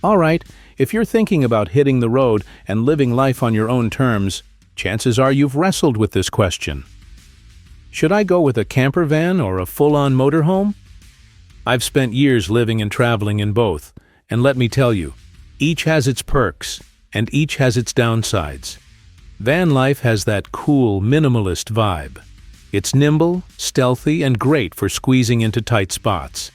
All right, if you're thinking about hitting the road and living life on your own terms, chances are you've wrestled with this question. Should I go with a camper van or a full-on motorhome? I've spent years living and traveling in both, and let me tell you, each has its perks, and each has its downsides. Van life has that cool, minimalist vibe. It's nimble, stealthy, and great for squeezing into tight spots.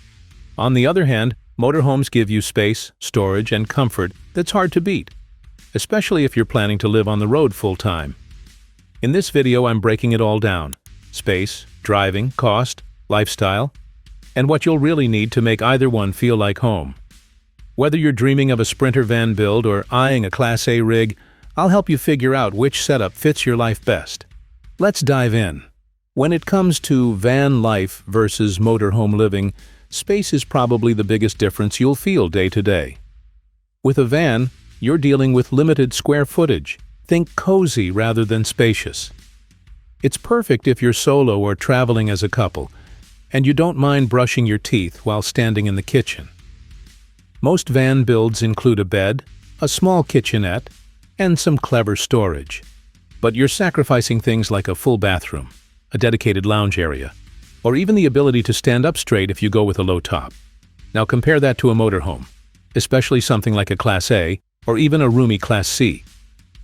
On the other hand, motorhomes give you space, storage, and comfort that's hard to beat, especially if you're planning to live on the road full-time. In this video, I'm breaking it all down: space, driving, cost, lifestyle, and what you'll really need to make either one feel like home. Whether you're dreaming of a Sprinter van build or eyeing a Class A rig, I'll help you figure out which setup fits your life best. Let's dive in. When it comes to van life versus motorhome living, space is probably the biggest difference you'll feel day to day. With a van, you're dealing with limited square footage. Think cozy rather than spacious. It's perfect if you're solo or traveling as a couple, and you don't mind brushing your teeth while standing in the kitchen. Most van builds include a bed, a small kitchenette, and some clever storage. But you're sacrificing things like a full bathroom, a dedicated lounge area, or even the ability to stand up straight if you go with a low top. Now compare that to a motorhome, especially something like a Class A or even a roomy Class C.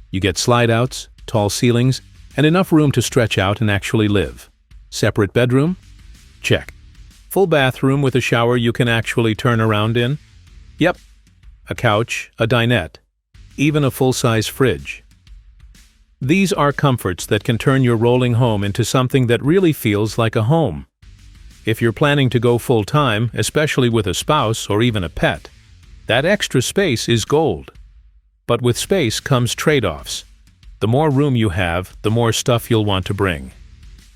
You get slide-outs, tall ceilings, and enough room to stretch out and actually live. Separate bedroom? Check. Full bathroom with a shower you can actually turn around in? Yep. A couch, a dinette, even a full-size fridge. These are comforts that can turn your rolling home into something that really feels like a home. If you're planning to go full-time, especially with a spouse or even a pet, that extra space is gold. But with space comes trade-offs. The more room you have, the more stuff you'll want to bring.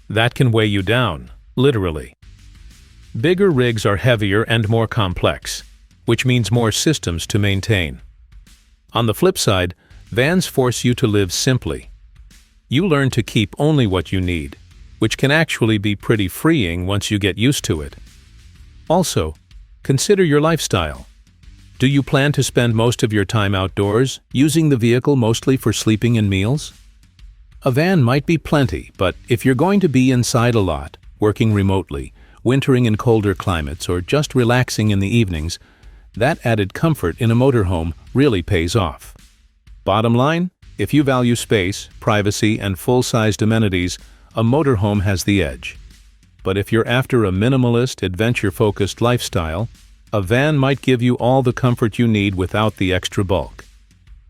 That can weigh you down, literally. Bigger rigs are heavier and more complex, which means more systems to maintain. On the flip side, vans force you to live simply. You learn to keep only what you need, which can actually be pretty freeing once you get used to it. Also, consider your lifestyle. Do you plan to spend most of your time outdoors, using the vehicle mostly for sleeping and meals? A van might be plenty, but if you're going to be inside a lot, working remotely, wintering in colder climates, or just relaxing in the evenings, that added comfort in a motorhome really pays off. Bottom line, if you value space, privacy, and full-sized amenities, a motorhome has the edge. But if you're after a minimalist, adventure-focused lifestyle, a van might give you all the comfort you need without the extra bulk.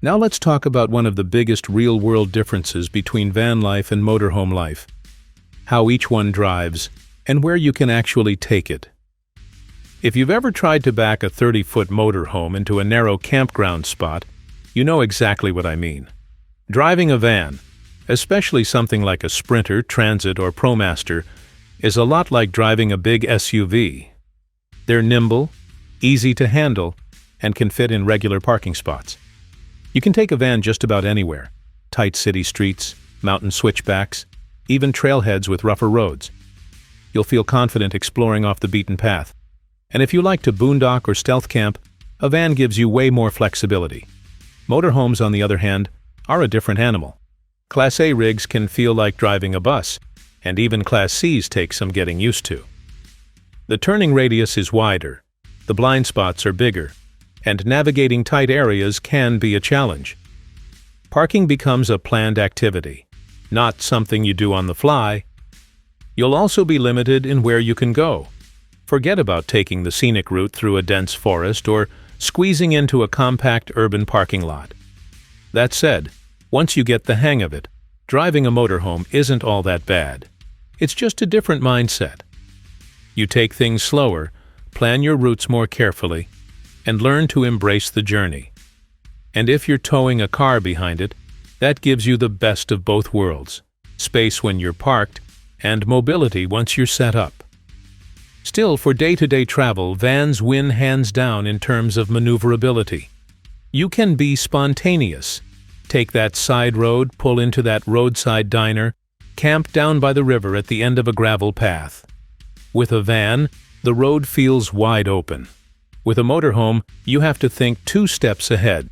Now let's talk about one of the biggest real-world differences between van life and motorhome life: how each one drives, and where you can actually take it. If you've ever tried to back a 30-foot motorhome into a narrow campground spot, you know exactly what I mean. Driving a van, especially something like a Sprinter, Transit, or ProMaster, is a lot like driving a big SUV. They're nimble, easy to handle, and can fit in regular parking spots. You can take a van just about anywhere: tight city streets, mountain switchbacks, even trailheads with rougher roads. You'll feel confident exploring off the beaten path. And if you like to boondock or stealth camp, a van gives you way more flexibility. Motorhomes, on the other hand, are a different animal. Class A rigs can feel like driving a bus, and even Class Cs take some getting used to. The turning radius is wider, the blind spots are bigger, and navigating tight areas can be a challenge. Parking becomes a planned activity, not something you do on the fly. You'll also be limited in where you can go. Forget about taking the scenic route through a dense forest or squeezing into a compact urban parking lot. That said, once you get the hang of it, driving a motorhome isn't all that bad. It's just a different mindset. You take things slower, plan your routes more carefully, and learn to embrace the journey. And if you're towing a car behind it, that gives you the best of both worlds: space when you're parked, and mobility once you're set up. Still, for day-to-day travel, vans win hands down in terms of maneuverability. You can be spontaneous. Take that side road, pull into that roadside diner, camp down by the river at the end of a gravel path. With a van, the road feels wide open. With a motorhome, you have to think 2 steps ahead.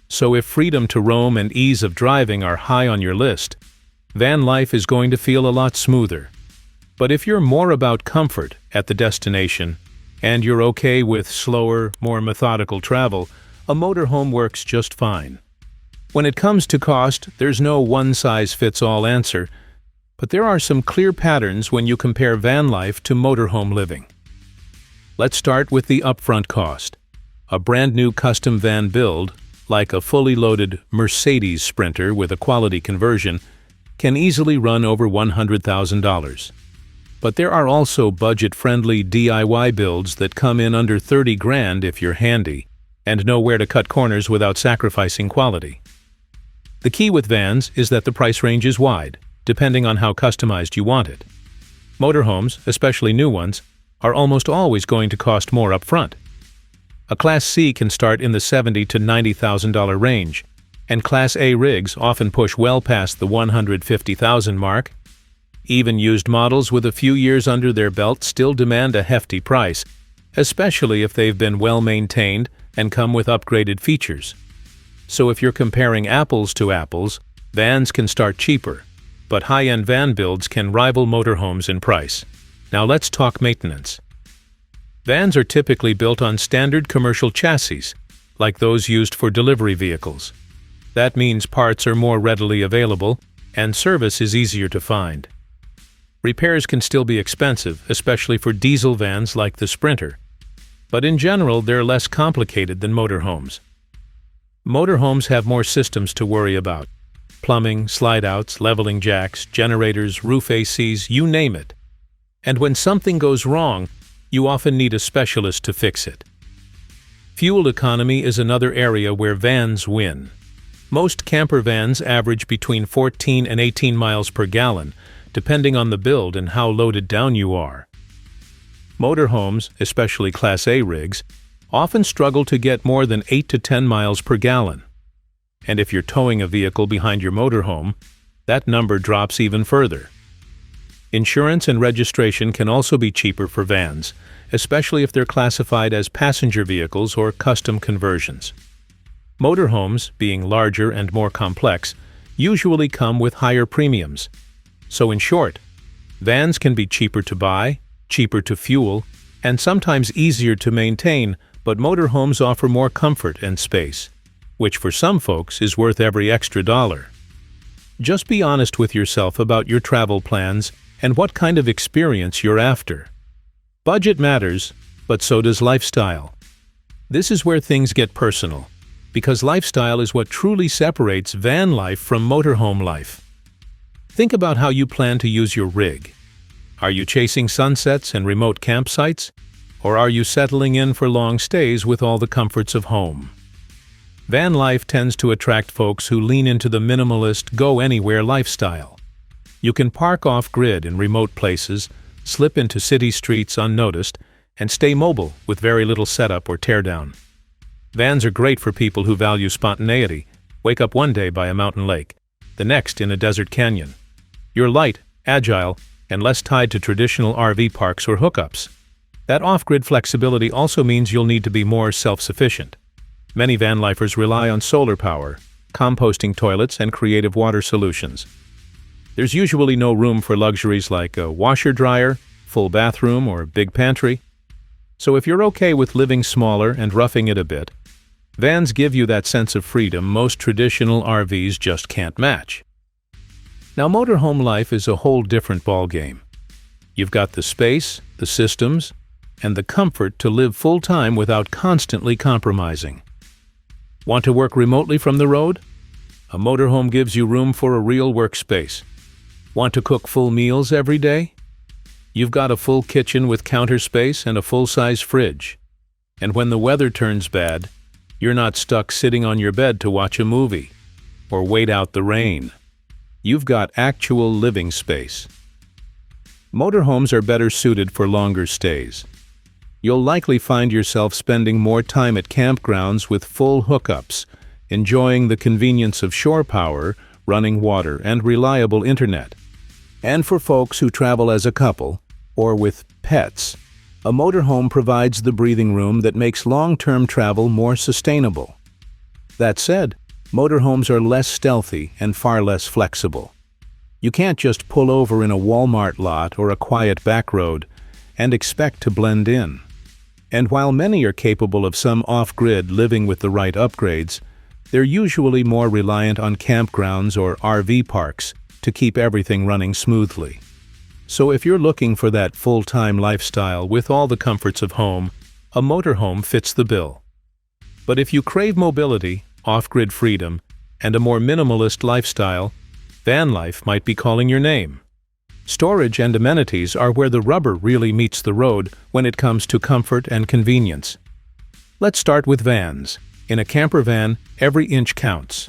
So if freedom to roam and ease of driving are high on your list, van life is going to feel a lot smoother. But if you're more about comfort at the destination, and you're okay with slower, more methodical travel, a motorhome works just fine. When it comes to cost, there's no one-size-fits-all answer, but there are some clear patterns when you compare van life to motorhome living. Let's start with the upfront cost. A brand new custom van build, like a fully loaded Mercedes Sprinter with a quality conversion, can easily run over $100,000. But there are also budget-friendly DIY builds that come in under 30 grand if you're handy and know where to cut corners without sacrificing quality. The key with vans is that the price range is wide, depending on how customized you want it. Motorhomes, especially new ones, are almost always going to cost more up front. A Class C can start in the $70,000 to $90,000 range, and Class A rigs often push well past the $150,000 mark. Even used models with a few years under their belt still demand a hefty price, especially if they've been well maintained and come with upgraded features. So if you're comparing apples to apples, vans can start cheaper, but high-end van builds can rival motorhomes in price. Now let's talk maintenance. Vans are typically built on standard commercial chassis, like those used for delivery vehicles. That means parts are more readily available, and service is easier to find. Repairs can still be expensive, especially for diesel vans like the Sprinter, but in general they're less complicated than motorhomes. Motorhomes have more systems to worry about: plumbing, slide-outs, leveling jacks, generators, roof ACs, you name it. And when something goes wrong, you often need a specialist to fix it. Fuel economy is another area where vans win. Most camper vans average between 14 and 18 miles per gallon, depending on the build and how loaded down you are. Motorhomes, especially Class A rigs, often struggle to get more than 8 to 10 miles per gallon. And if you're towing a vehicle behind your motorhome, that number drops even further. Insurance and registration can also be cheaper for vans, especially if they're classified as passenger vehicles or custom conversions. Motorhomes, being larger and more complex, usually come with higher premiums. So in short, vans can be cheaper to buy, cheaper to fuel, and sometimes easier to maintain, but motorhomes offer more comfort and space, which for some folks is worth every extra dollar. Just be honest with yourself about your travel plans and what kind of experience you're after. Budget matters, but so does lifestyle. This is where things get personal, because lifestyle is what truly separates van life from motorhome life. Think about how you plan to use your rig. Are you chasing sunsets and remote campsites, or are you settling in for long stays with all the comforts of home? Van life tends to attract folks who lean into the minimalist, go-anywhere lifestyle. You can park off-grid in remote places, slip into city streets unnoticed, and stay mobile with very little setup or teardown. Vans are great for people who value spontaneity. Wake up one day by a mountain lake, the next in a desert canyon. You're light, agile, and less tied to traditional RV parks or hookups. That off-grid flexibility also means you'll need to be more self-sufficient. Many van lifers rely on solar power, composting toilets, and creative water solutions. There's usually no room for luxuries like a washer-dryer, full bathroom, or big pantry. So if you're okay with living smaller and roughing it a bit, vans give you that sense of freedom most traditional RVs just can't match. Now, motorhome life is a whole different ballgame. You've got the space, the systems, and the comfort to live full-time without constantly compromising. Want to work remotely from the road? A motorhome gives you room for a real workspace. Want to cook full meals every day? You've got a full kitchen with counter space and a full-size fridge. And when the weather turns bad, you're not stuck sitting on your bed to watch a movie or wait out the rain. You've got actual living space. Motorhomes are better suited for longer stays. You'll likely find yourself spending more time at campgrounds with full hookups, enjoying the convenience of shore power, running water, and reliable internet. And for folks who travel as a couple, or with pets, A motorhome provides the breathing room that makes long-term travel more sustainable. That said, motorhomes are less stealthy and far less flexible. You can't just pull over in a Walmart lot or a quiet back road and expect to blend in. And while many are capable of some off-grid living with the right upgrades, they're usually more reliant on campgrounds or RV parks to keep everything running smoothly. So if you're looking for that full-time lifestyle with all the comforts of home, a motorhome fits the bill. But if you crave mobility, off-grid freedom, and a more minimalist lifestyle, van life might be calling your name. Storage and amenities are where the rubber really meets the road when it comes to comfort and convenience. Let's start with vans. In a camper van, every inch counts.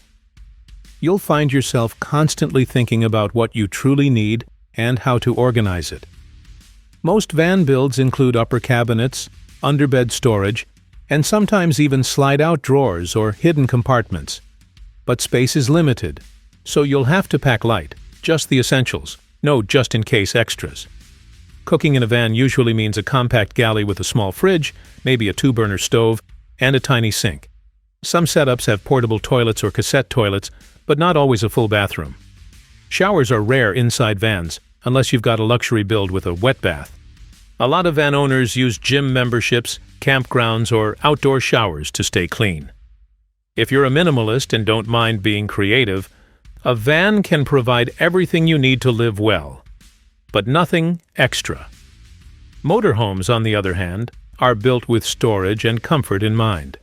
You'll find yourself constantly thinking about what you truly need and how to organize it. Most van builds include upper cabinets, underbed storage, and sometimes even slide-out drawers or hidden compartments. But space is limited, so you'll have to pack light, just the essentials, no just-in-case extras. Cooking in a van usually means a compact galley with a small fridge, maybe a 2-burner stove, and a tiny sink. Some setups have portable toilets or cassette toilets, but not always a full bathroom. Showers are rare inside vans, unless you've got a luxury build with a wet bath. A lot of van owners use gym memberships, campgrounds, or outdoor showers to stay clean. If you're a minimalist and don't mind being creative, a van can provide everything you need to live well, but nothing extra. Motorhomes, on the other hand, are built with storage and comfort in mind.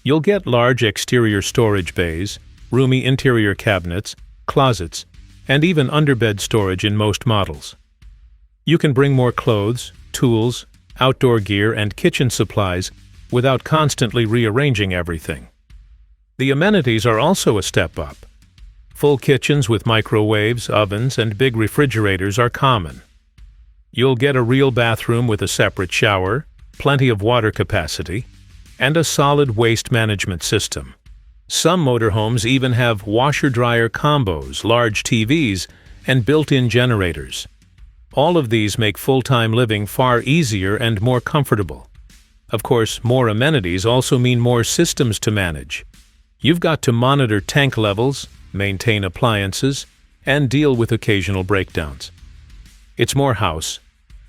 You'll get large exterior storage bays, roomy interior cabinets, closets, and even underbed storage in most models. You can bring more clothes, tools, outdoor gear, and kitchen supplies without constantly rearranging everything. The amenities are also a step up. Full kitchens with microwaves, ovens, and big refrigerators are common. You'll get a real bathroom with a separate shower, plenty of water capacity, and a solid waste management system. Some motorhomes even have washer-dryer combos, large TVs, and built-in generators. All of these make full-time living far easier and more comfortable. Of course, more amenities also mean more systems to manage. You've got to monitor tank levels, maintain appliances, and deal with occasional breakdowns. It's more house,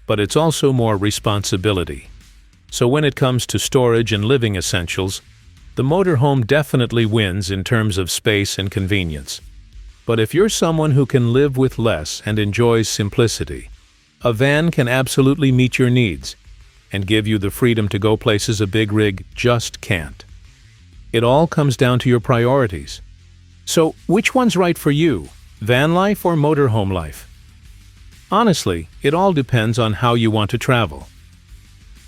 but it's also more responsibility. So when it comes to storage and living essentials, the motorhome definitely wins in terms of space and convenience. But if you're someone who can live with less and enjoys simplicity, a van can absolutely meet your needs and give you the freedom to go places a big rig just can't. It all comes down to your priorities. So, which one's right for you, van life or motorhome life? Honestly, it all depends on how you want to travel.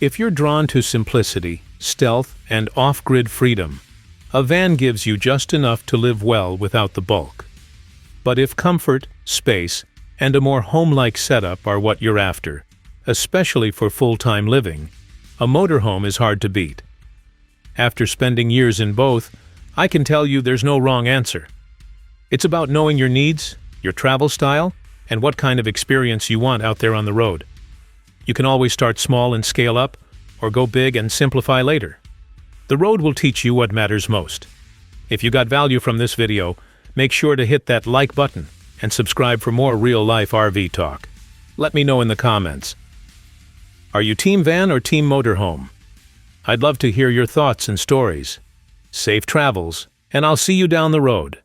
If you're drawn to simplicity, stealth, and off-grid freedom, a van gives you just enough to live well without the bulk. But if comfort, space, and a more home-like setup are what you're after, especially for full-time living, a motorhome is hard to beat. After spending years in both, I can tell you there's no wrong answer. It's about knowing your needs, your travel style, and what kind of experience you want out there on the road. You can always start small and scale up, or go big and simplify later. The road will teach you what matters most. If you got value from this video, make sure to hit that like button and subscribe for more real-life RV talk. Let me know in the comments. Are you Team Van or Team Motorhome? I'd love to hear your thoughts and stories. Safe travels, and I'll see you down the road.